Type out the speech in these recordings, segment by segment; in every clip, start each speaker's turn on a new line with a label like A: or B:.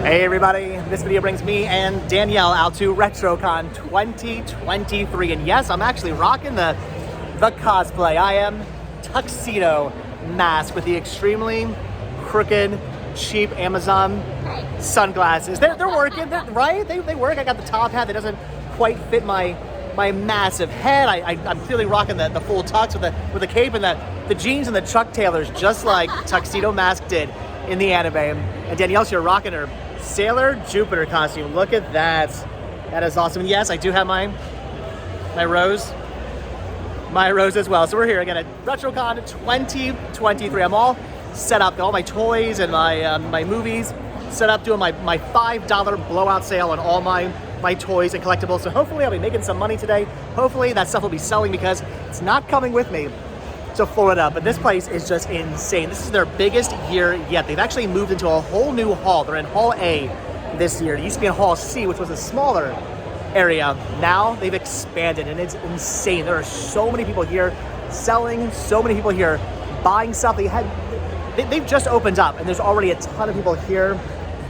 A: Hey everybody, this video brings me and Danielle out to Retrocon 2023, and yes, I'm actually rocking the cosplay. I am Tuxedo Mask with the extremely crooked, cheap Amazon sunglasses. They're working, right? They work. I got the top hat that doesn't quite fit my massive head. I'm clearly rocking the full tux with the cape and the jeans and the Chuck Taylors, just like Tuxedo Mask did in the anime. And Danielle's here rocking her Sailor Jupiter costume. Look at that. That is awesome. And yes, I do have my rose as well. So we're here again at Retrocon 2023. I'm all set up, got all my toys and my movies set up, doing my $5 blowout sale on all my toys and collectibles. So hopefully I'll be making some money today. Hopefully that stuff will be selling because it's not coming with me to Florida, but this place is just insane. This is their biggest year yet. They've actually moved into a whole new hall. They're in Hall A this year. It used to be in Hall C, which was a smaller area. Now they've expanded and it's insane. There are so many people here selling, so many people here buying stuff. They've just opened up and there's already a ton of people here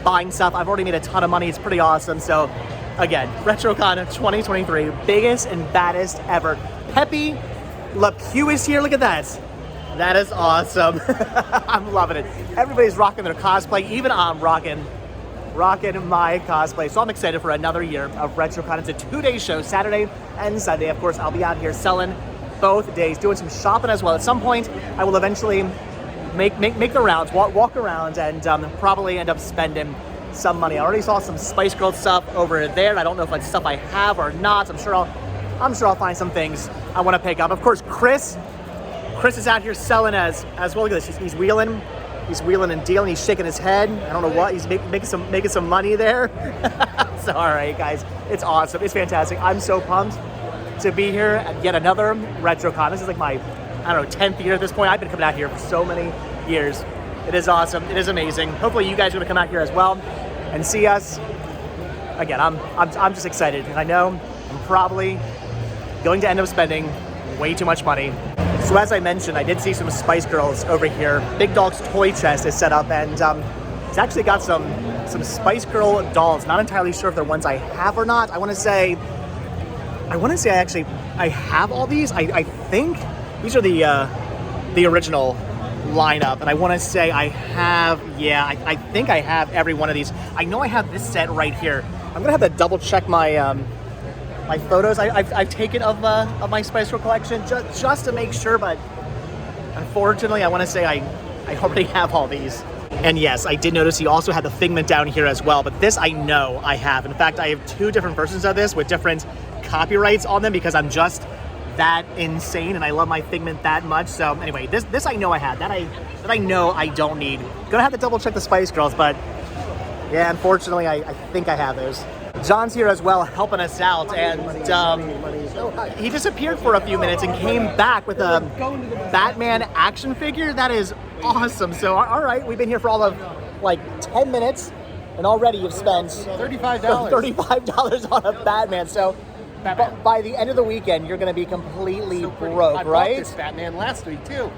A: buying stuff. I've already made a ton of money. It's pretty awesome. So again, Retrocon 2023, biggest and baddest ever. Peppy Le Pew is here. Look at that. That is awesome. I'm loving it. Everybody's rocking their cosplay. Even I'm rocking my cosplay. So I'm excited for another year of Retrocon. It's a 2-day show, Saturday and Sunday. Of course, I'll be out here selling both days, doing some shopping as well. At some point, I will eventually make the rounds, walk around, and probably end up spending some money. I already saw some Spice Girl stuff over there. I don't know if it's stuff I have or not. I'm sure I'll find some things I want to pick up. Of course, Chris is out here selling as well. Look at this. He's wheeling and dealing. He's shaking his head. I don't know what. He's making some money there. So all right, guys, it's awesome. It's fantastic. I'm so pumped to be here at yet another Retrocon. This is like my 10th year at this point. I've been coming out here for so many years. It is awesome. It is amazing. Hopefully, you guys are going to come out here as well and see us. Again, I'm just excited. I know I'm probably going to end up spending way too much money. So as I mentioned, I did see some Spice Girls over here. Big Dog's toy chest is set up, and it's actually got some Spice Girl dolls. Not entirely sure if they're ones I have or not. I want to say I have all these. I think these are the original lineup, and I want to say I have, I think I have every one of these. I know I have this set right here. I'm gonna have to double check my photos I've taken of my Spice Girl collection just to make sure, but unfortunately I want to say I already have all these. And yes, I did notice he also had the Figment down here as well, but this I know I have. In fact, I have 2 different versions of this with different copyrights on them because I'm just that insane and I love my Figment that much. So anyway, this I know I had, that I know I don't need. Gonna have to double check the Spice Girls, but yeah, unfortunately I think I have those. John's here as well, helping us out, and he disappeared for a few minutes and came back with a Batman action figure. That is awesome. So all right, we've been here for all of like 10 minutes and already you've spent $35 on a Batman. So by the end of the weekend, you're going to be completely broke,
B: I
A: right?
B: bought this Batman last week too,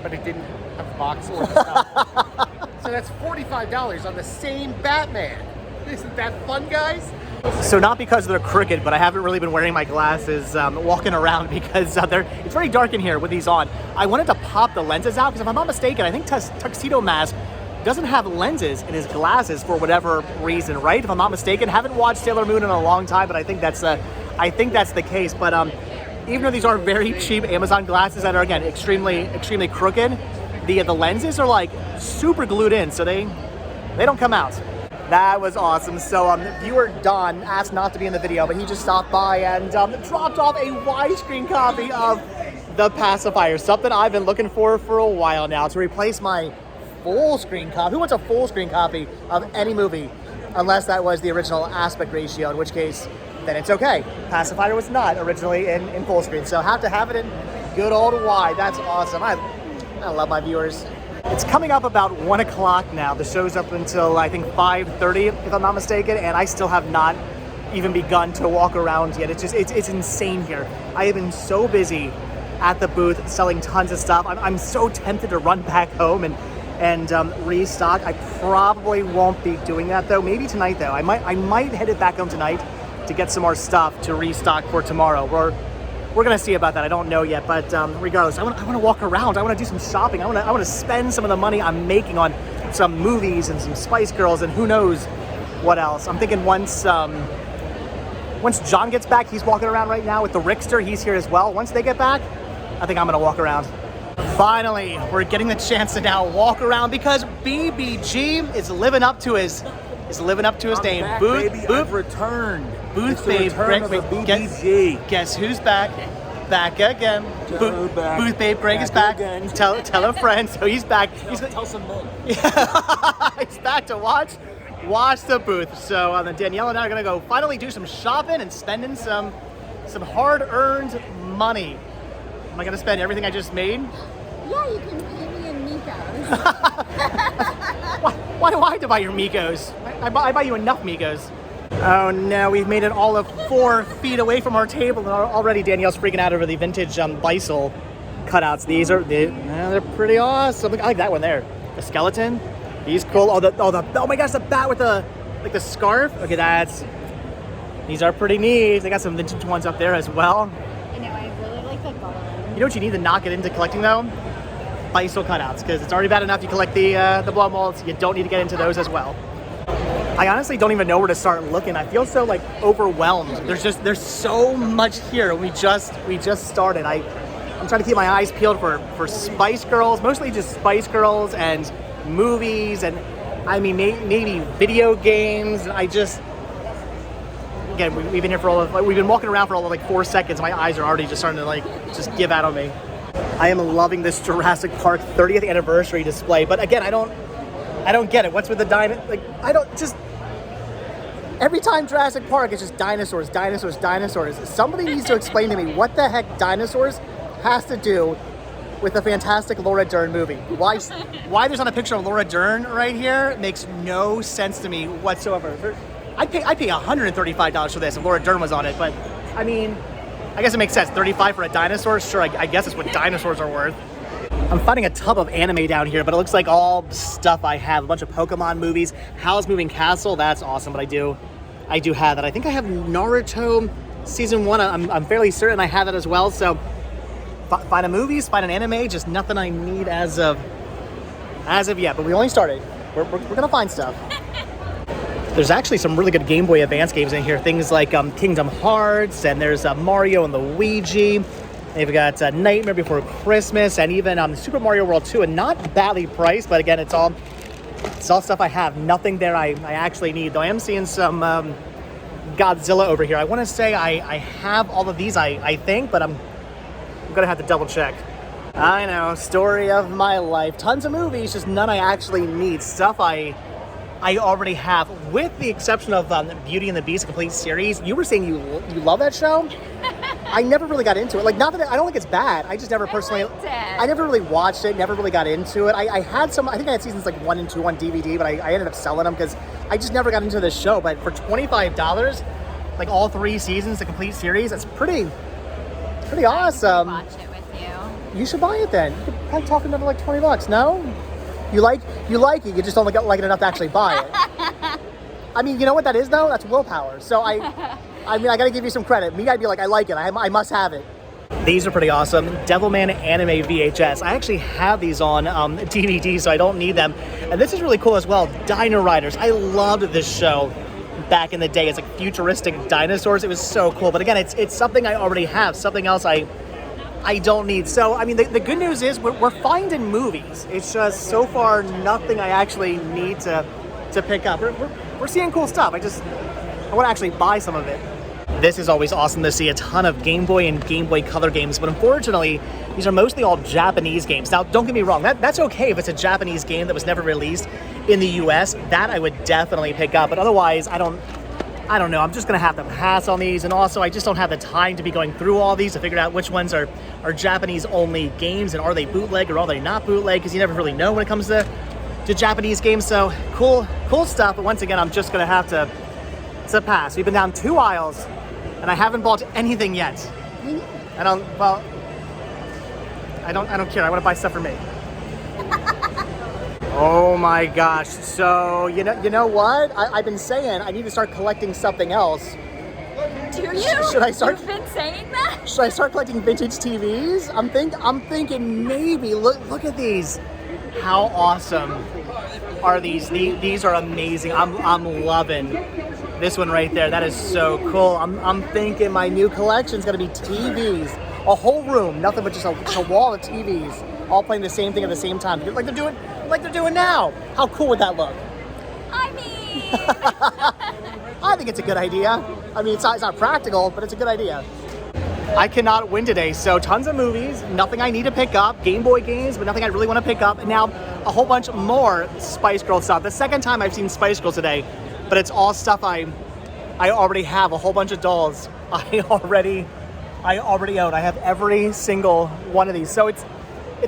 B: but it didn't have the box or the stuff. So that's $45 on the same Batman. Isn't that fun, guys?
A: So not because they're crooked, but I haven't really been wearing my glasses walking around because it's very dark in here with these on. I wanted to pop the lenses out because if I'm not mistaken, I think Tuxedo Mask doesn't have lenses in his glasses for whatever reason, right? If I'm not mistaken, haven't watched Sailor Moon in a long time, but I think that's the case. But even though these are very cheap Amazon glasses that are again extremely crooked, the lenses are like super glued in, so they don't come out. That was awesome. So viewer Don asked not to be in the video, but he just stopped by and dropped off a widescreen copy of The Pacifier, something I've been looking for a while now to replace my full screen copy. Who wants a full screen copy of any movie unless that was the original aspect ratio, in which case then it's okay. Pacifier was not originally in full screen, so have to have it in good old wide. That's awesome. I love my viewers. It's coming up about 1 o'clock now. The show's up until I think 5:30, if I'm not mistaken, and I still have not even begun to walk around yet. It's insane here. I have been so busy at the booth selling tons of stuff. I'm so tempted to run back home and and restock. I probably won't be doing that though. Maybe tonight though. I might head it back home tonight to get some more stuff to restock for tomorrow. We're gonna see about that. I don't know yet, but regardless, I want to walk around. I want to do some shopping. I want to spend some of the money I'm making on some movies and some Spice Girls and who knows what else. I'm thinking once John gets back, he's walking around right now with the Rickster. He's here as well. Once they get back, I think I'm gonna walk around. Finally, we're getting the chance to now walk around because BBG is living up to his name.
C: Back,
A: Booth,
C: baby.
A: Booth,
C: I've returned.
A: Booth Babe.
C: BBG.
A: Guess who's back? Back again.
C: Back.
A: Booth Babe Greg is back.
C: Again.
A: Tell a friend. So he's back.
C: Tell some men.
A: He's back to watch the booth. So then Danielle and I are gonna go finally do some shopping and spending some hard-earned money. Am I gonna spend everything I just made?
D: Yeah, you can pay me in Mikos.
A: Why do I have to buy your Mikos? I buy you enough Mikos. Oh no, we've made it all of 4 feet away from our table, and already Danielle's freaking out over the vintage Beisel cutouts. They're pretty awesome. I like that one there. The skeleton, he's cool. Oh my gosh, the bat with the scarf. Okay, these are pretty neat. They got some vintage ones up there as well.
D: I know, I really like the gold.
A: You know what you need to not get into collecting though? Beisel cutouts, because it's already bad enough you collect the blow molds. You don't need to get into those as well. I honestly don't even know where to start looking. I feel so like overwhelmed. There's so much here. We just started. I'm trying to keep my eyes peeled for Spice Girls, mostly just Spice Girls and movies, and I mean maybe video games. Again, we've been here we've been walking around for all of like 4 seconds. My eyes are already just starting to like just give out on me. I am loving this Jurassic Park 30th anniversary display, but again, I don't get it. What's with the every time Jurassic Park, it's just dinosaurs. Somebody needs to explain to me what the heck dinosaurs has to do with the fantastic Laura Dern movie. Why there's not a picture of Laura Dern right here makes no sense to me whatsoever. I'd pay $135 for this if Laura Dern was on it, but I mean, I guess it makes sense. $35 for a dinosaur? Sure, I guess it's what dinosaurs are worth. I'm finding a tub of anime down here, but it looks like all stuff I have. A bunch of Pokemon movies. Howl's Moving Castle, that's awesome, but I do have that. I think I have Naruto Season 1. I'm fairly certain I have that as well, so find a movies, find an anime, just nothing I need as of yet, but we only started. We're gonna find stuff. There's actually some really good Game Boy Advance games in here. Things like Kingdom Hearts, and there's Mario and Luigi. They've got Nightmare Before Christmas, and even Super Mario World 2, and not badly priced, but again, it's all stuff I have. Nothing there I actually need, though I am seeing some Godzilla over here. I want to say I have all of these, I think, but I'm gonna have to double check. I know, story of my life. Tons of movies, just none I actually need. Stuff I already have, with the exception of Beauty and the Beast, a complete series. You were saying you love that show? I never really got into it. Like, not that I don't think it's bad. I just never personally. I never really watched it. Never really got into it. I had some. I think I had seasons like 1 and 2 on DVD, but I ended up selling them because I just never got into this show. But for $25, like all 3 seasons, the complete series, that's pretty awesome.
D: Watch it with you.
A: You should buy it then. You could probably talk another like $20. No, you like it. You just don't like it enough to actually buy it. I mean, you know what that is though? That's willpower. So I mean, I gotta give you some credit. Me, I'd be like, I like it. I must have it. These are pretty awesome. Devilman Anime VHS. I actually have these on DVD, so I don't need them. And this is really cool as well. Dino Riders. I loved this show back in the day. It's like futuristic dinosaurs. It was so cool. But again, it's something I already have. Something else I don't need. So, I mean, the good news is we're finding movies. It's just so far nothing I actually need to pick up. We're seeing cool stuff. I want to actually buy some of it. This is always awesome to see a ton of Game Boy and Game Boy Color games, but unfortunately, these are mostly all Japanese games. Now, don't get me wrong, that's okay if it's a Japanese game that was never released in the US. That I would definitely pick up, but otherwise, I don't know. I'm just gonna have to pass on these, and also I just don't have the time to be going through all these to figure out which ones are Japanese-only games, and are they bootleg or are they not bootleg? Because you never really know when it comes to Japanese games. So cool stuff. But once again, I'm just gonna have to pass. We've been down 2 aisles, and I haven't bought anything yet. I don't care. I want to buy stuff for me. Oh my gosh. So, you know what? I've been saying I need to start collecting something else.
D: Do you?
A: Should I start?
D: You've been saying that?
A: Should I start collecting vintage TVs? I'm thinking maybe. Look at these. How awesome are these? These are amazing. I'm loving this one right there. That is so cool. I'm thinking my new collection is gonna be TVs. A whole room, nothing but just a wall of TVs, all playing the same thing at the same time, like they're doing now. How cool would that look?
D: I mean,
A: I think it's a good idea. I mean, it's not practical, but it's a good idea. I cannot win today, so tons of movies, nothing I need to pick up, Game Boy games, but nothing I really want to pick up, and now a whole bunch more Spice Girl stuff. The second time I've seen Spice Girls today, but it's all stuff I already have, a whole bunch of dolls I already own. I have every single one of these, so it's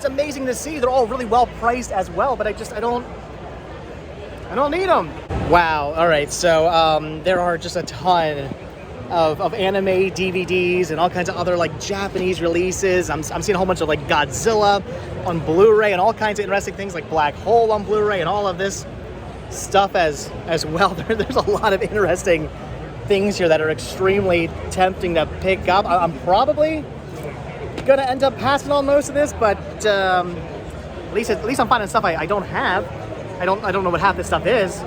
A: amazing to see. They're all really well priced as well, but I don't need them. Wow. All right. So there are just a ton of anime DVDs and all kinds of other like Japanese releases. I'm seeing a whole bunch of like Godzilla on Blu-ray and all kinds of interesting things like Black Hole on Blu-ray and all of this stuff as well. There's a lot of interesting things here that are extremely tempting to pick up. I'm probably gonna end up passing on most of this, but at least I'm finding stuff I don't have. I don't know what half this stuff is,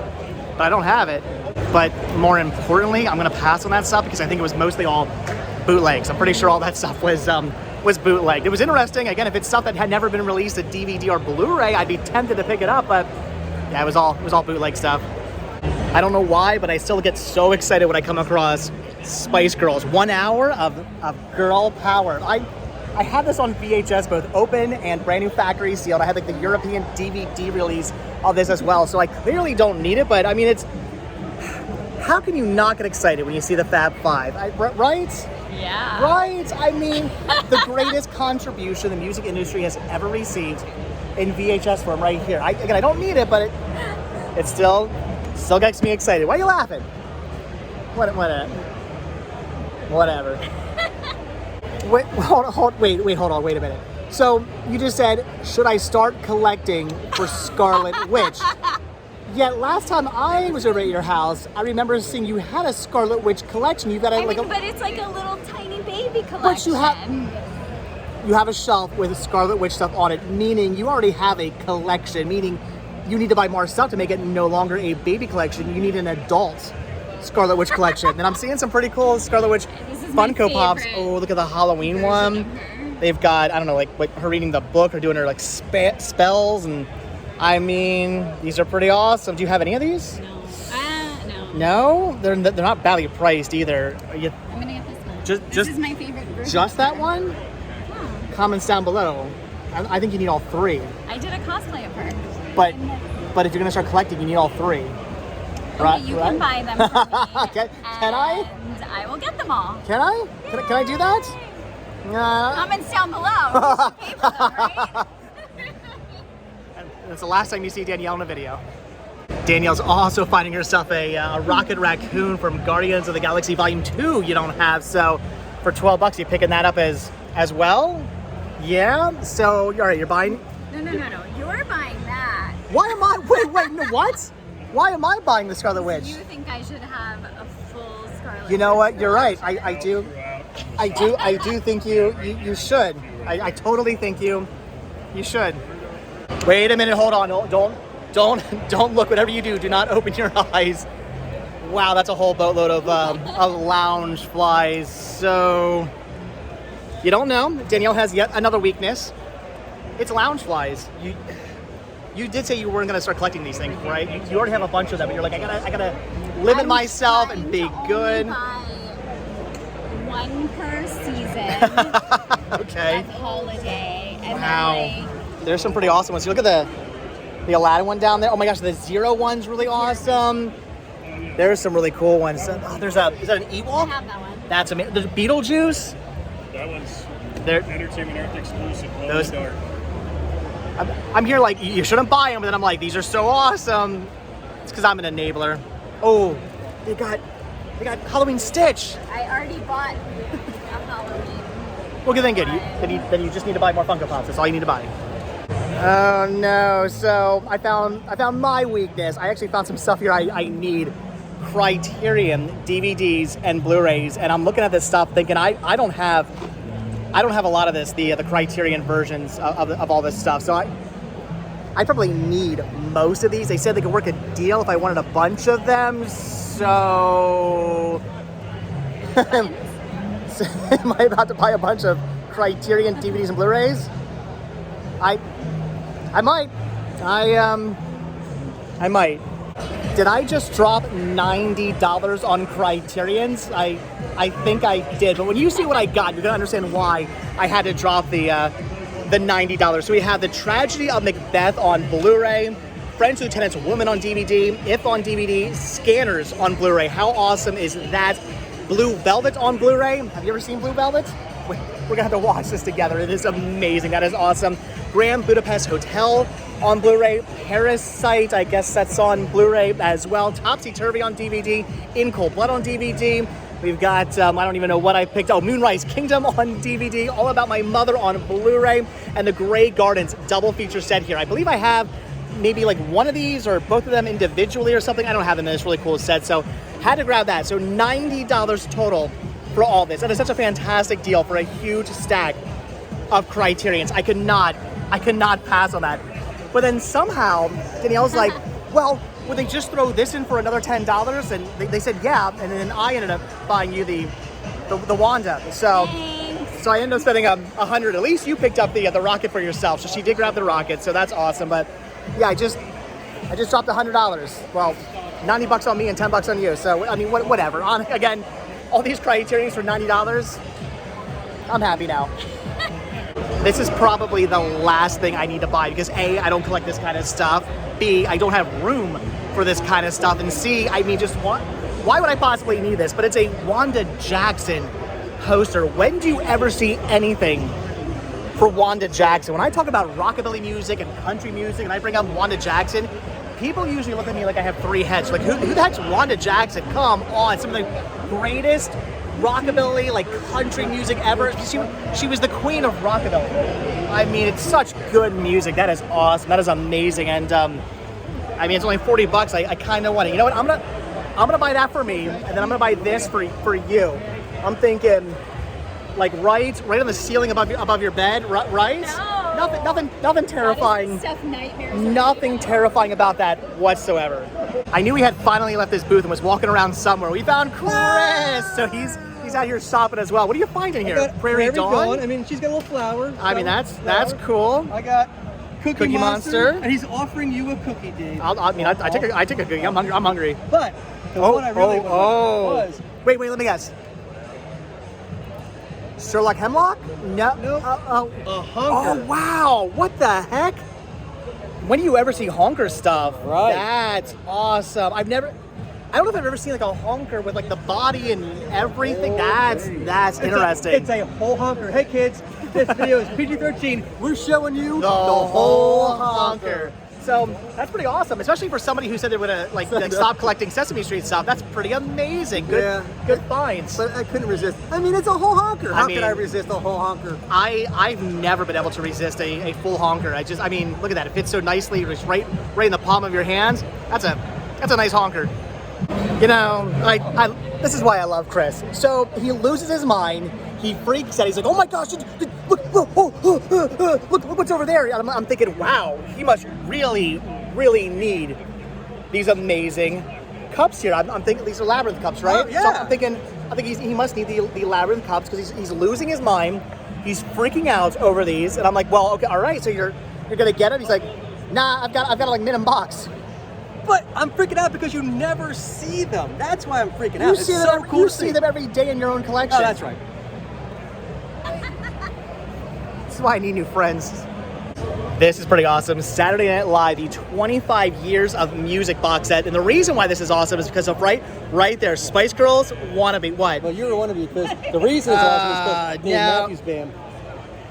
A: but I don't have it. But more importantly, I'm gonna pass on that stuff because I think it was mostly all bootlegs. I'm pretty sure all that stuff was bootlegged. It was interesting. Again, if it's stuff that had never been released at DVD or Blu-ray, I'd be tempted to pick it up. But yeah, it was all bootleg stuff. I don't know why, but I still get so excited when I come across Spice Girls. 1 hour of girl power. I had this on VHS, both open and brand new factory sealed. I had like the European DVD release of this as well, so I clearly don't need it, but I mean, how can you not get excited when you see the Fab Five, right?
D: yeah.
A: Right? I mean, the greatest contribution the music industry has ever received in VHS form right here. I don't need it, but it still gets me excited. Why are you laughing? Whatever. Wait, hold on, wait a minute. So you just said, should I start collecting for Scarlet Witch? Yet last time I was over at your house, I remember seeing you had a Scarlet Witch collection. You've got
D: But it's like a little tiny baby collection.
A: But you have a shelf with Scarlet Witch stuff on it, meaning you already have a collection, meaning you need to buy more stuff to make it no longer a baby collection. You need an adult Scarlet Witch collection. And I'm seeing some pretty cool Scarlet Witch Funko Pops. Oh, look at the Halloween one. They've got, I don't know, like her reading the book or doing her like spells. And I mean, these are pretty awesome. Do you have any of these?
D: No.
A: No? They're not badly priced either.
D: I'm gonna get this one. This is my favorite version.
A: Just that one? Comments down below. I think you need all three.
D: I did a cosplay of her.
A: But if you're gonna start collecting, you need all three.
D: Okay, you can buy them for me.
A: Can I?
D: And I will get them all.
A: Can I? Can I do that?
D: Comments down below. You should pay for them, right?
A: That's the last time you see Danielle in a video. Danielle's also finding herself a Rocket Raccoon from Guardians of the Galaxy Volume 2 you don't have. So for $12, you're picking that up as well? Yeah? So, all right, you're buying?
D: No. You're buying that.
A: Why am I? Wait, no, what? Why am I buying the Scarlet Witch?
D: You think I should have a full Scarlet
A: You know
D: Witch
A: what? You're right.
D: collection?
A: I do think you should. I totally think you should. Wait a minute. Hold on. Don't look. Whatever you do not open your eyes. Wow, that's a whole boatload of lounge flies. So you don't know. Danielle has yet another weakness. It's lounge flies. You did say you weren't going to start collecting these things, right? You already have a bunch of them, but you're like, I gotta limit myself and be good.
D: One per season.
A: Okay.
D: Of holiday. And
A: Wow.
D: then like,
A: There's some pretty awesome ones. You look at the Aladdin one down there. Oh my gosh, the Zero one's really awesome. There's some really cool ones. Oh, is that an
D: I
A: Ewok?
D: have that one.
A: That's amazing. There's Beetlejuice.
C: That one's
A: There.
C: Entertainment Earth exclusive. Glow
A: Those-
C: in the dark.
A: I'm here like, you shouldn't buy them, but then I'm like, these are so awesome. It's because I'm an enabler. Oh, they got Halloween Stitch.
D: I already bought a Halloween.
A: Well, good thing, good. Then you just need to buy more Funko Pops. That's all you need to buy. Oh no, so I found my weakness. I actually found some stuff here I need. Criterion DVDs and Blu-rays, and I'm looking at this stuff thinking I don't have a lot of this, the Criterion versions of all this stuff. So I probably need most of these. They said they could work a deal if I wanted a bunch of them. So, so am I about to buy a bunch of Criterion DVDs and Blu-rays? I might. I might. Did I just drop $90 on Criterions? I think I did. But when you see what I got, you're gonna understand why I had to drop the $90. So we have The Tragedy of Macbeth on Blu-ray, French Lieutenant's Woman on DVD, If on DVD, Scanners on Blu-ray. How awesome is that? Blue Velvet on Blu-ray. Have you ever seen Blue Velvet? We're gonna have to watch this together. It is amazing. That is awesome. Grand Budapest Hotel on Blu-ray. Parasite, I guess that's on Blu-ray as well. Topsy Turvy on DVD. In Cold Blood on DVD. We've got, I don't even know what I picked. Oh, Moonrise Kingdom on DVD. All About My Mother on Blu-ray. And the Grey Gardens double feature set here. I believe I have maybe like one of these or both of them individually or something. I don't have them in this really cool set, so had to grab that. So $90 total for all this. That is such a fantastic deal for a huge stack of Criterions. I could not pass on that. But then somehow Danielle's like, well, would they just throw this in for another $10? And they said, yeah. And then I ended up buying you the Wanda. So I ended up spending $100. At least you picked up the rocket for yourself. So she did grab the rocket. So that's awesome. But yeah, I just dropped $100. Well, $90 on me and $10 on you. So I mean, whatever. Again, all these Criterions for $90. I'm happy now. This is probably the last thing I need to buy because A, I don't collect this kind of stuff. B, I don't have room for this kind of stuff. And C, I mean, just why would I possibly need this? But it's a Wanda Jackson poster. When do you ever see anything for Wanda Jackson? When I talk about rockabilly music and country music and I bring up Wanda Jackson, people usually look at me like I have three heads. Like, who the heck's Wanda Jackson? Come on, some of the greatest rockabilly, like country music ever. She was the queen of rockabilly. I mean, it's such good music. That is awesome. That is amazing. And I mean, it's only $40. I kind of want it. You know what? I'm gonna buy that for me, and then I'm gonna buy this for you. I'm thinking, like right on the ceiling above your bed, right?
D: No.
A: Nothing terrifying.
D: Stuff nightmares.
A: Nothing terrifying about that whatsoever. I knew he had finally left this booth and was walking around somewhere. We found Chris, so he's out here shopping as well. What are you finding here? Prairie Dawn?
E: I mean, she's got a little flower.
A: I mean, that's cool.
E: I got Cookie Monster,
A: Monster,
E: and he's offering you a cookie, Dave.
A: I take a cookie. I'm hungry.
E: But the one I really was.
A: Wait, let me guess. Sherlock Hemlock? No.
E: Nope. A Honker.
A: Oh wow! What the heck? When do you ever see Honker stuff?
E: Right.
A: That's awesome. I don't know if I've ever seen like a Honker with like the body and everything. That's interesting.
E: It's a whole Honker. Hey kids, this video is PG-13. We're showing you
A: the whole Honker. So that's pretty awesome, especially for somebody who said they would like stop collecting Sesame Street stuff. That's pretty amazing. Good finds.
E: But I couldn't resist. I mean, it's a whole honker. How could I resist a whole honker?
A: I've never been able to resist a full honker. I mean, look at that. It fits so nicely. It's right in the palm of your hand. That's a nice honker. You know, this is why I love Chris. So he loses his mind. He freaks out. He's like, oh my gosh, look what's over there. I'm thinking, wow, he must really, really need these amazing cups here. I'm thinking these are labyrinth cups, right?
E: Oh, yeah.
A: So I think he must need the labyrinth cups because he's losing his mind. He's freaking out over these. And I'm like, well, okay, all right, so you're gonna get it? He's like, nah, I've got to like mint in box.
E: But I'm freaking out because you never see them. That's why I'm freaking out.
A: You see them every day in your own collection.
E: Oh, that's right.
A: This is why I need new friends. This is pretty awesome. Saturday Night Live, the 25 years of music box set. And the reason why this is awesome is because of right there, Spice Girls, Wannabe. What?
E: Well, you're a wannabe because the reason it's awesome is because Dave Matthews Band.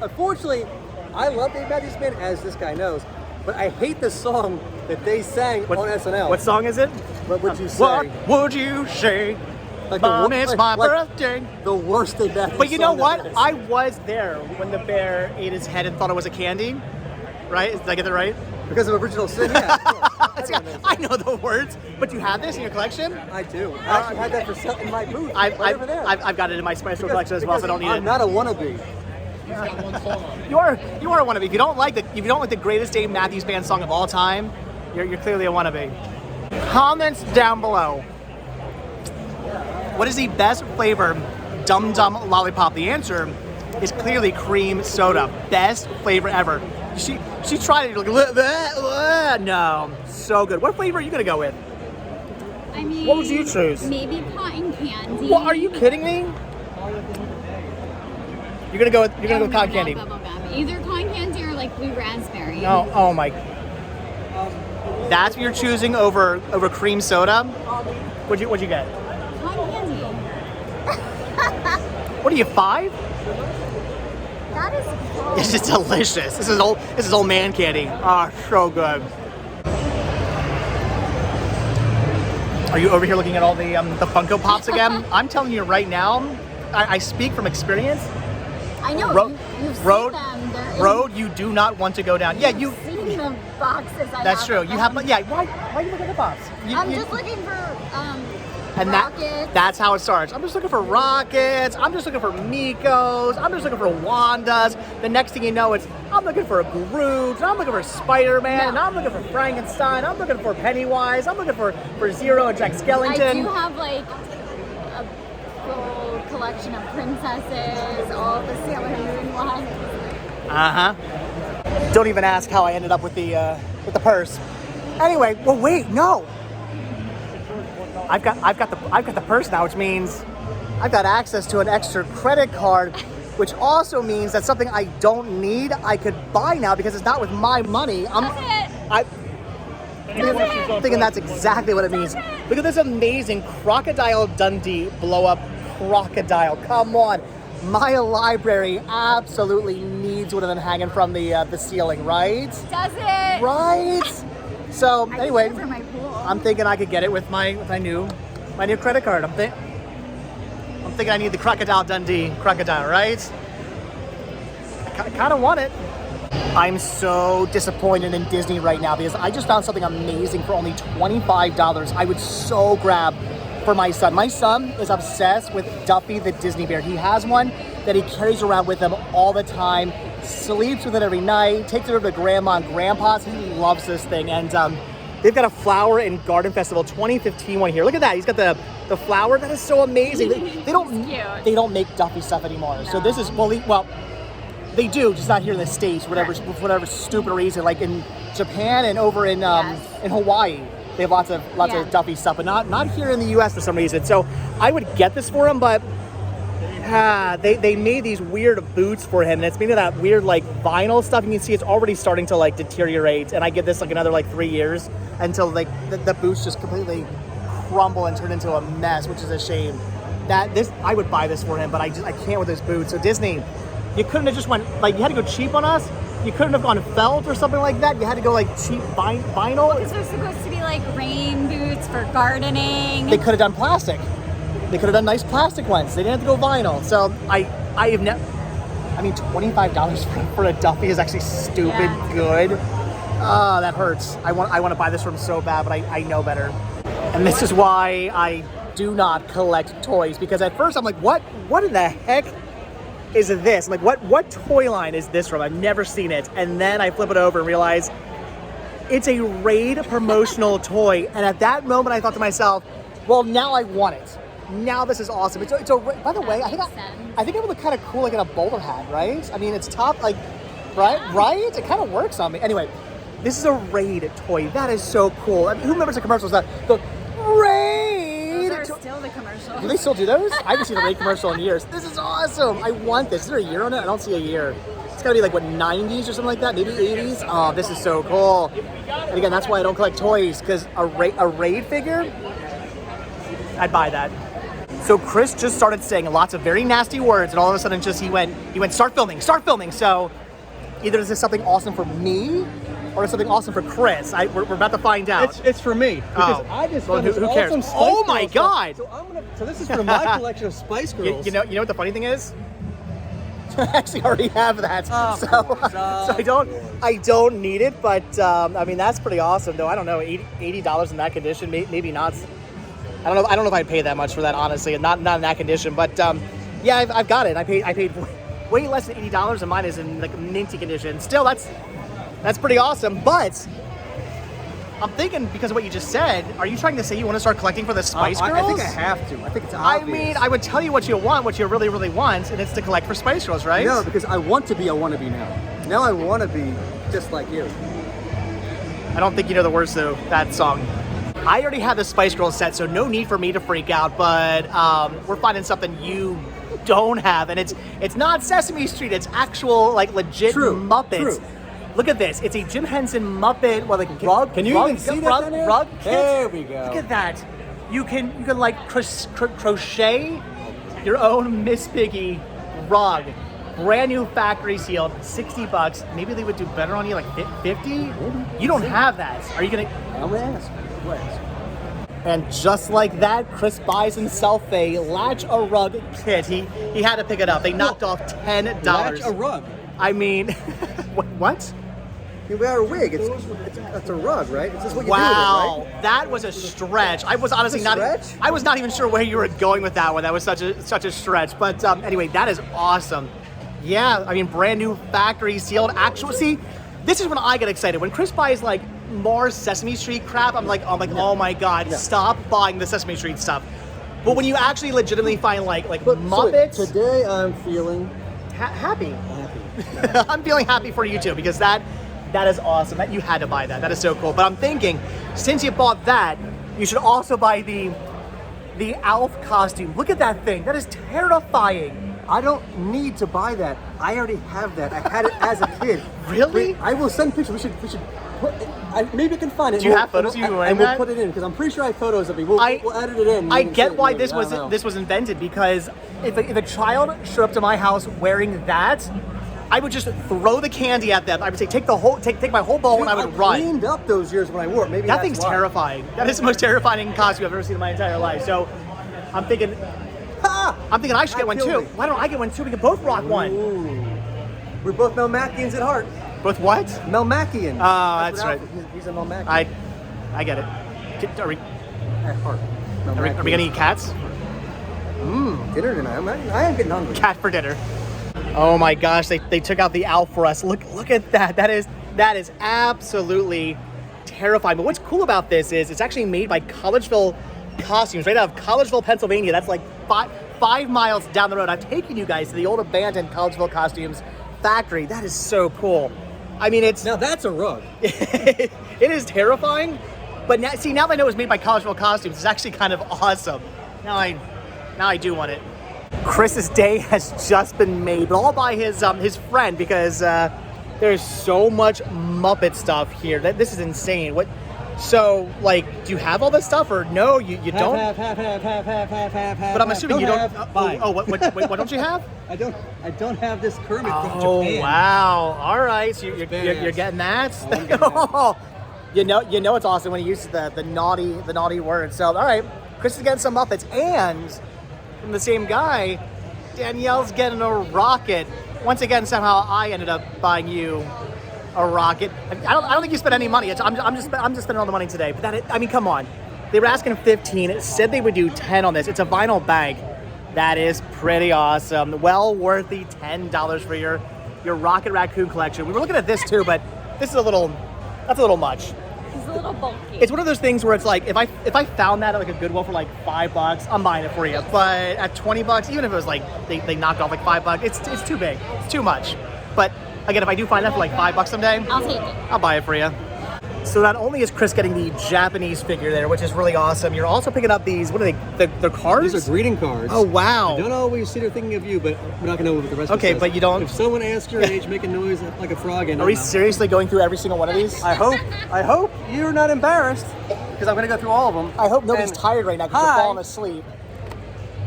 E: Unfortunately, I love Dave Matthews Band, as this guy knows, but I hate the song that they sang on SNL.
A: What song is it?
E: What would you say?
A: What would you say?
E: Like
A: Mom, it's my birthday.
E: The worst Dave Matthews
A: But you know
E: song
A: what?
E: there is.
A: I was there when the bear ate his head and thought it was a candy. right? Did I get that right?
E: Because of Original Sin, yeah. Of course.
A: Yeah, I know the words, but you have this in your collection?
E: I do. I actually had that for sale in my booth.
A: I've
E: right over there.
A: got it in my special collection as well, so I don't need
E: I'm
A: it.
E: not a wannabe.
A: You are a wannabe. If you don't like the greatest Dave Matthews Band song of all time, you're clearly a wannabe. Comments down below. What is the best flavor Dum Dum Lollipop? The answer is clearly cream soda. Best flavor ever. She tried it. Like, no, so good. What flavor are you gonna go with?
D: I mean,
A: What would you choose?
D: Maybe cotton candy.
A: What? Are you kidding me? You're gonna go with cotton candy.
D: Not bubblegum. Either cotton candy or like blue raspberry.
A: No. Oh my. That's what you're choosing over cream soda. What'd you get?
D: Cotton candy.
A: What are you, 5?
D: That is gross.
A: This is delicious. This is old man candy. Oh, so good. Are you over here looking at all the Funko Pops again? I'm telling you right now, I speak from experience.
D: I know. You've
A: Road,
D: seen them.
A: Road, you do not want to go down. Yeah,
D: You've seen the boxes.
A: That's true. You have, yeah. Why are you looking at the box?
D: I'm just looking for
A: and
D: rockets.
A: that's how it starts. I'm just looking for rockets. I'm just looking for Mikos. I'm just looking for Wandas. The next thing you know, I'm looking for a Groot. And I'm looking for Spider-Man.
D: No.
A: And I'm looking for Frankenstein. I'm looking for Pennywise. I'm looking for Zero and Jack
D: I
A: Skellington.
D: do have like a full collection of princesses, all the Sailor Moon ones.
A: Don't even ask how I ended up with the purse. Anyway, well wait, no. I've got the purse now, which means I've got access to an extra credit card, which also means that something I don't need I could buy now because it's not with my money. I'm thinking that's exactly what it means. Look at this amazing Crocodile Dundee blow-up crocodile. Come on. My library absolutely needs one of them hanging from the ceiling, right?
D: Does it?
A: Right? So anyway,
D: I need it for my pool.
A: I'm thinking I could get it with my new credit card. I'm thinking I need the Crocodile Dundee crocodile, right? I kind of want it. I'm so disappointed in Disney right now because I just found something amazing for only $25. I would so grab for my son. My son is obsessed with Duffy the Disney Bear. He has one that he carries around with him all the time, sleeps with it every night, takes it over to grandma and grandpa's. He loves this thing. And they've got a Flower and Garden Festival 2015 one here. Look at that. He's got the flower. That is so amazing. They don't make Duffy stuff anymore. No. So this is well, they do, just not here in the States, for whatever stupid reason. Like in Japan and over in Hawaii. They have lots of Duffy stuff, but not here in the U.S. for some reason. So I would get this for him, but they made these weird boots for him, and it's made of that weird like vinyl stuff. You can see it's already starting to like deteriorate, and I give this like another like 3 years until like the boots just completely crumble and turn into a mess, which is a shame. I would buy this for him, but I can't with his boots. So Disney, you couldn't have just went like you had to go cheap on us. You couldn't have gone felt or something like that. You had to go like cheap vinyl.
D: Because they're supposed to be like rain boots for gardening.
A: They could have done plastic. They could have done nice plastic ones. They didn't have to go vinyl. So I have never. I mean, $25 for a Duffy is actually stupid good. Oh, that hurts. I want to buy this from so bad, but I know better. And this is why I do not collect toys, because at first I'm like, what in the heck is this? I'm like, what toy line is this from? I've never seen it. And then I flip it over and realize it's a Raid promotional toy. And at that moment I thought to myself, well, now I want it. Now this is awesome. It's a by the way, I think it would look kind of cool like in a bowler hat, right? I mean, it's top like, right? It kind of works on me. Anyway, this is a Raid toy. That is so cool. I mean, who remembers the commercials that the Raid?
D: Those are still the commercials.
A: Do they still do those? I haven't seen a Raid commercial in years. This is awesome. I want this. Is there a year on it? I don't see a year. It's gotta be like, what, 90s or something like that? Maybe 80s? Oh, this is so cool. And again, that's why I don't collect toys, because a Raid figure, I'd buy that. So Chris just started saying lots of very nasty words, and all of a sudden he went, start filming. So either is this something awesome for me, or is something awesome for Chris? We're about to find out.
E: It's for me, because I just found this
A: who cares?
E: awesome Spice
A: Oh my
E: Girls
A: God!
E: stuff. So this is for my collection of Spice Girls.
A: You know what the funny thing is? I actually already have that, so I don't need it. But I mean, that's pretty awesome, though. I don't know, $80 in that condition, maybe not. I don't know if I'd pay that much for that, honestly, not in that condition. But yeah, I've got it. I paid way less than $80, and mine is in like minty condition. Still, that's pretty awesome. But I'm thinking, because of what you just said, are you trying to say you want to start collecting for the Spice Girls?
E: I think I have to. I think it's obvious.
A: I mean, I would tell you what you really, really want, and it's to collect for Spice Girls, right?
E: No, because I want to be a wannabe now. Now I want to be just like you.
A: I don't think you know the words to that song. I already have the Spice Girls set, so no need for me to freak out, but we're finding something you don't have, and it's not Sesame Street, it's actual, like, legit Muppets.
E: True.
A: Look at this. It's a Jim Henson Muppet, rug.
E: Can you even see that down there?
A: Rug kit.
E: There we go.
A: Look at that. You can like crochet your own Miss Piggy rug. Brand new factory sealed, $60. Maybe they would do better on you, like 50. You don't have that. Are you gonna?
E: I'm gonna ask.
A: And just like that, Chris buys himself a Latch a Rug kit. He had to pick it up. They knocked off $10.
E: Latch a rug.
A: I mean, what?
E: You wear a wig. It's a rug, right? It's just what you
A: Wow,
E: do with it, right?
A: that was a stretch. I was honestly I was not even sure where you were going with that one. That was such a stretch. But anyway, that is awesome. Yeah, I mean, brand new factory sealed. Actual, see, this is when I get excited. When Chris buys like more Sesame Street crap, I'm like, oh my God, stop buying the Sesame Street stuff. But when you actually legitimately find like Muppets,
E: So today I'm feeling
A: happy. I'm feeling happy for you too, because that is awesome. That you had to buy that. That is so cool. But I'm thinking, since you bought that, you should also buy the Alf costume. Look at that thing. That is terrifying.
E: I don't need to buy that. I already have that. I had it as a kid.
A: Really?
E: I will send pictures. We should put it, maybe I can find it.
A: Do you have photos of you wearing
E: and
A: that?
E: we'll put it in, because I'm pretty sure I have photos of me. We'll edit it in.
A: I get why this was invented, because if a child showed up to my house wearing that, I would just throw the candy at them. I would say, take my whole bowl, and I would run.
E: I cleaned up those years when I wore it. Maybe
A: that thing's terrifying. That is the most terrifying costume I've ever seen in my entire life. So I'm thinking I should get one too. Why don't I get one too? We can both rock one.
E: Ooh. We're both Melmacians at heart.
A: Both what?
E: Melmacian.
A: Oh, that's right.
E: He's a Melmacian.
A: I get it. Are we
E: At heart.
A: are we gonna eat cats?
E: Dinner tonight. I am getting hungry.
A: Cat for dinner. Oh my gosh, they took out the Alf for us. Look at that. That is absolutely terrifying. But what's cool about this is it's actually made by Collegeville Costumes, right out of Collegeville, Pennsylvania. That's like five miles down the road. I've taken you guys to the old abandoned Collegeville Costumes factory. That is so cool. I mean,
E: Now that's a rug.
A: it is terrifying, but now that I know it's made by Collegeville Costumes, it's actually kind of awesome. Now I do want it. Chris's day has just been made, but all by his friend, because there's so much Muppet stuff here. This is insane. So, like, do you have all this stuff, or no? You don't?
E: Have.
A: But I'm assuming you don't. What don't you have?
E: I don't have this Kermit from Japan.
A: Oh wow! All right, so you're getting that. You know it's awesome when he uses the naughty word. So all right, Chris is getting some Muppets, and from the same guy, Danielle's getting a rocket. Once again, somehow I ended up buying you a rocket. I don't think you spent any money. I'm just spending all the money today. But I mean, come on. They were asking 15. It said they would do 10 on this. It's a vinyl bag. That is pretty awesome. Well worth the $10 for your Rocket Raccoon collection. We were looking at this too, but that's a little much.
D: It's a little bulky.
A: It's one of those things where it's like, if I found that at like a Goodwill for like $5, I'm buying it for you. But at $20, even if it was like they knocked off like $5, it's too big. It's too much. But again, if I do find that for like $5 someday,
D: I'll take it.
A: I'll buy it for you. So not only is Chris getting the Japanese figure there, which is really awesome, you're also picking up these, what are they? They're cards?
E: These are greeting cards.
A: Oh, wow.
E: I don't always sit here thinking of you, but we're not going to know what the rest of it
A: Okay,
E: says.
A: but you don't...
E: If someone asks your age, make a noise like a frog,
A: Are we seriously going through every single one of these?
E: I hope you're not embarrassed, because I'm going to go through all of them.
A: I hope nobody's
E: And
A: tired right now because
E: hi.
A: you're falling asleep.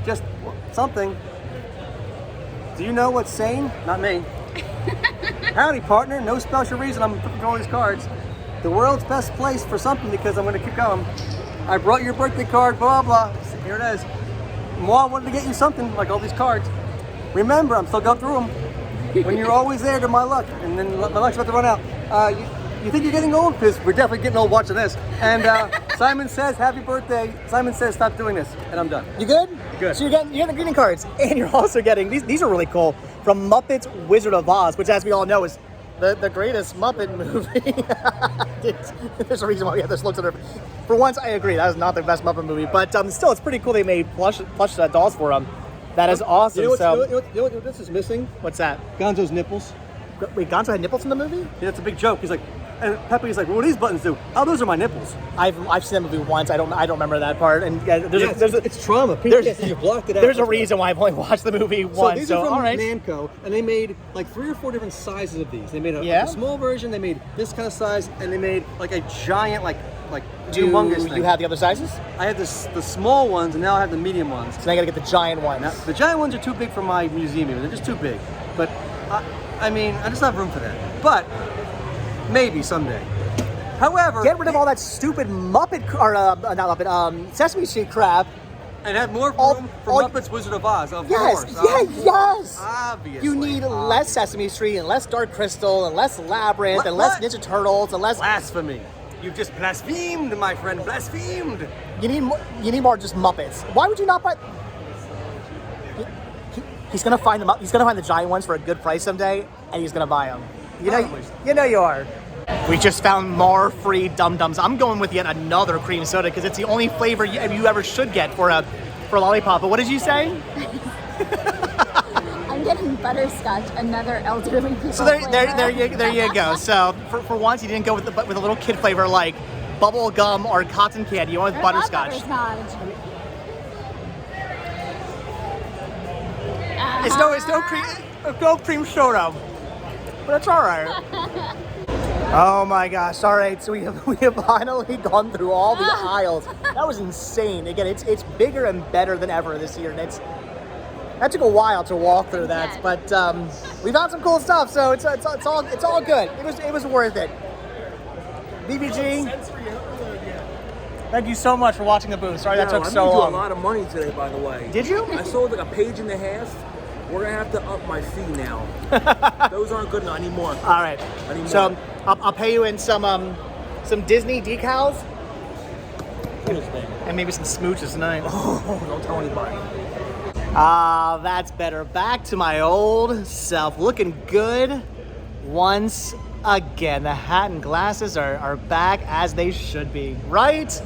E: Just something. Do you know what's sane? Not me. Howdy, partner. No special reason I'm flipping through all these cards. The world's best place for something, because I'm going to keep going. I brought your birthday card, blah, blah. Here it is. Moi wanted to get you something, like all these cards. Remember, I'm still going through them. when you're always there to my luck, and then my luck's about to run out. You think you're getting old? Because we're definitely getting old watching this. And Simon says, happy birthday. Simon says, stop doing this. And I'm done.
A: You good?
E: Good.
A: So you're getting the greeting cards, and you're also getting, these are really cool, from Muppets Wizard of Oz, which as we all know is the greatest Muppet movie. There's a reason why we have this look to their... For once, I agree, that is not the best Muppet movie, but still, it's pretty cool they made plush dolls for them. That is awesome.
E: You know,
A: So
E: you know what this is missing?
A: what's that?
E: Gonzo's nipples.
A: Wait, Gonzo had nipples in the movie?
E: Yeah, that's a big joke. He's like, and Pepe's like, well, what do these buttons do? Oh, those are my nipples.
A: I've seen that movie once. I don't remember that part. And
E: It's trauma. You blocked it out.
A: There's a reason why I've only watched the movie once.
E: These are from
A: all right.
E: Namco, and they made like 3 or 4 different sizes of these. They made a small version. They made this kind of size, and they made like a giant, like humongous thing.
A: You have the other sizes?
E: I had the small ones, and now I have the medium ones.
A: So now I gotta get the giant ones.
E: Now, the giant ones are too big for my museum. They're just too big. But I mean, I just don't have room for that. But maybe someday. However,
A: Get rid of all that stupid Muppet, or not Muppet, Sesame Street crap.
E: and have more room for Muppets Wizard of Oz. Of
A: Yes,
E: course.
A: yes.
E: Obviously.
A: You need less Sesame Street and less Dark Crystal and less Labyrinth and less Ninja Turtles and less.
E: Blasphemy. You just blasphemed, my friend. Blasphemed.
A: You need more just Muppets. Why would you not buy? He's gonna find the giant ones for a good price someday, and he's gonna buy them. You know you are. We just found more free Dum Dums. I'm going with yet another cream soda because it's the only flavor you ever should get for a lollipop. But what did you say?
D: I'm getting butterscotch, another elderly people.
A: So there you go. So for once, you didn't go with a little kid flavor like bubble gum or cotton candy. You went with butterscotch. It's no cream soda, but it's all right. Oh my gosh! All right, so we have finally gone through all the aisles. That was insane. Again, it's bigger and better than ever this year, and that took a while to walk through that, but we found some cool stuff. So it's all good. It was worth it. BBG. Thank you so much for watching the booth. Sorry that took so long.
F: I made you a lot of money today, by the way.
A: Did you?
F: I sold like a page and a half. We're gonna have to up my fee now. Those aren't good enough. I need more.
A: All right. So I'll pay you in some Disney decals. And maybe some smooches tonight.
F: Oh, don't tell anybody.
A: That's better. Back to my old self. Looking good once again. The hat and glasses are back as they should be. Right?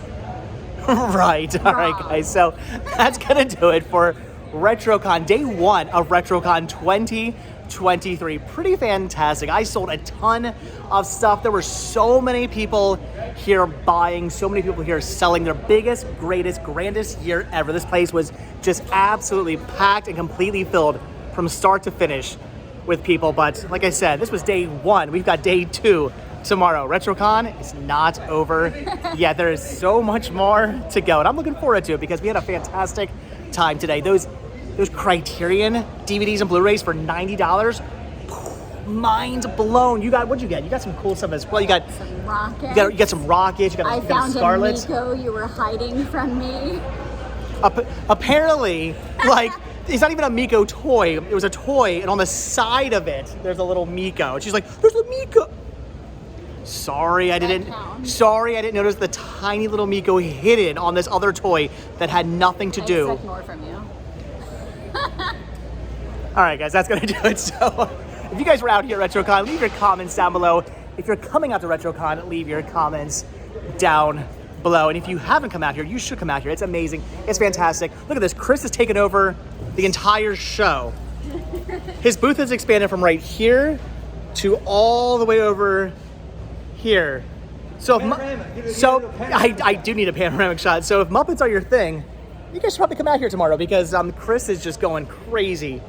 A: Right. All right, guys. So that's going to do it for Retrocon. Day 1 of Retrocon 2023. Pretty fantastic. I sold a ton of stuff. There were so many people here buying, so many people here selling. Their biggest, greatest, grandest year ever. This place was just absolutely packed and completely filled from start to finish with people. But like I said, this was day 1. We've got day 2 tomorrow. Retrocon is not over yet. There is so much more to go, and I'm looking forward to it because we had a fantastic time today. Those Criterion DVDs and Blu-rays for $90. Mind blown. What'd you get? You got some cool stuff as well. You got
D: some rockets.
A: You got some rockets. You got
D: found
A: Scarlet.
D: a Miko you were hiding from me.
A: Apparently, like, it's not even a Miko toy. It was a toy, and on the side of it, there's a little Miko. And she's like, "There's a Miko." Sorry, I didn't notice the tiny little Miko hidden on this other toy that had nothing to do.
D: I expect more from you.
A: All right, guys, that's gonna do it. So, if you guys were out here at Retrocon, leave your comments down below. If you're coming out to Retrocon, leave your comments down below. And if you haven't come out here, you should come out here. It's amazing. It's fantastic. Look at this. Chris has taken over the entire show. His booth has expanded from right here to all the way over here. So, I do need a panoramic shot. So if Muppets are your thing, you guys should probably come out here tomorrow because Chris is just going crazy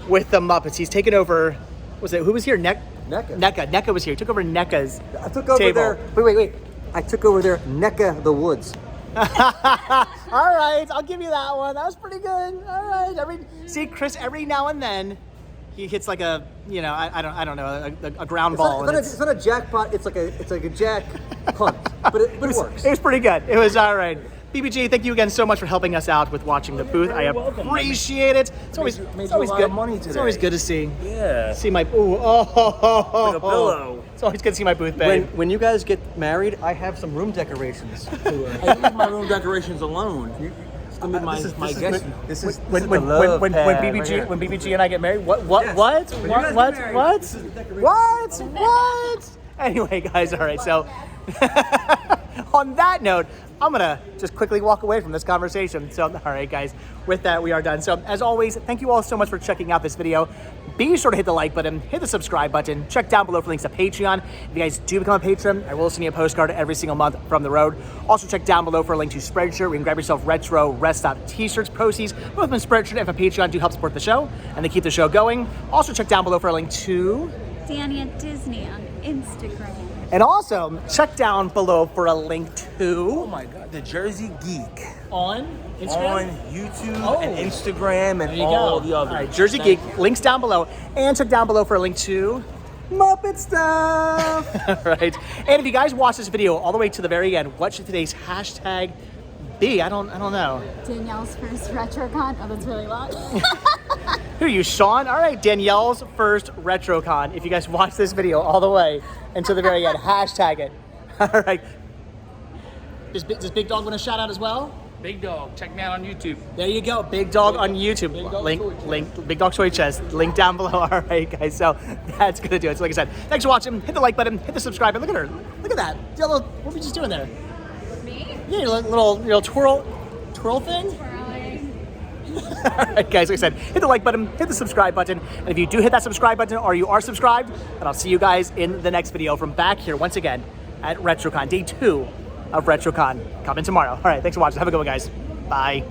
A: with the Muppets. He's taken over. Who was here? NECA. NECA was here. He took over NECA's
E: I took over
A: table.
E: Wait. I took over their NECA the Woods.
A: All right, I'll give you that one. That was pretty good. All right. Chris, every now and then, he hits like a, I don't know, a ground ball.
E: It's not a jackpot. It's like a jack punt, but it works.
A: It was pretty good. It was all right. BBG, thank you again so much for helping us out with watching the booth. I
F: welcome.
A: appreciate it. It's always,
F: Made
A: it's
F: you
A: always
F: a lot
A: good.
F: of money
A: It's
F: today.
A: always good to see.
F: Yeah.
A: See my like
F: a pillow.
A: It's always good to see my booth, babe.
E: When you guys get married, I have some room decorations.
F: I leave my room decorations alone. It's gonna be my guest.
A: when BBG and I get married, what? Anyway, guys, all right. So, on that note, I'm gonna just quickly walk away from this conversation. So, all right, guys, with that, we are done. So, as always, thank you all so much for checking out this video. Be sure to hit the like button, hit the subscribe button, check down below for links to Patreon. If you guys do become a patron, I will send you a postcard every single month from the road. Also, check down below for a link to Spreadshirt, where you can grab yourself retro rest stop t-shirts. Proceeds both from Spreadshirt and from Patreon do help support the show, and they keep the show going. Also, check down below for a link to
D: Danny at Disney on Instagram.
A: And also, check down below for a link
F: Oh
A: to
F: my God, the Jersey Geek
A: on
F: on
A: Instagram.
F: YouTube and Instagram and
A: There you
F: all
A: go.
F: the others.
A: All right, Jersey
F: Thank
A: Geek, links down below. And check down below for a link to Muppet stuff. All right. And if you guys watch this video all the way to the very end, what should today's hashtag be? I don't know.
D: Danielle's first Retrocon. Oh, that's really long.
A: Who are you, Sean? All right, Danielle's first Retrocon. If you guys watch this video all the way until the very end, hashtag it. All right. Does Big Dog want to shout out as well?
G: Big Dog, check me out on YouTube.
A: There you go, Big Dog on YouTube. Link, Big Dog Toy Chest. Link down below. All right, guys. So that's gonna do it. So like I said, thanks for watching. Hit the like button. Hit the subscribe button. Look at her. Look at that. What were we just doing there?
D: Me?
A: Yeah, your little twirl thing. All right, guys, like I said, hit the like button, hit the subscribe button, and if you do hit that subscribe button or you are subscribed, then I'll see you guys in the next video from back here once again at Retrocon, day 2 of Retrocon coming tomorrow. All right, thanks for watching. Have a good one, guys. Bye.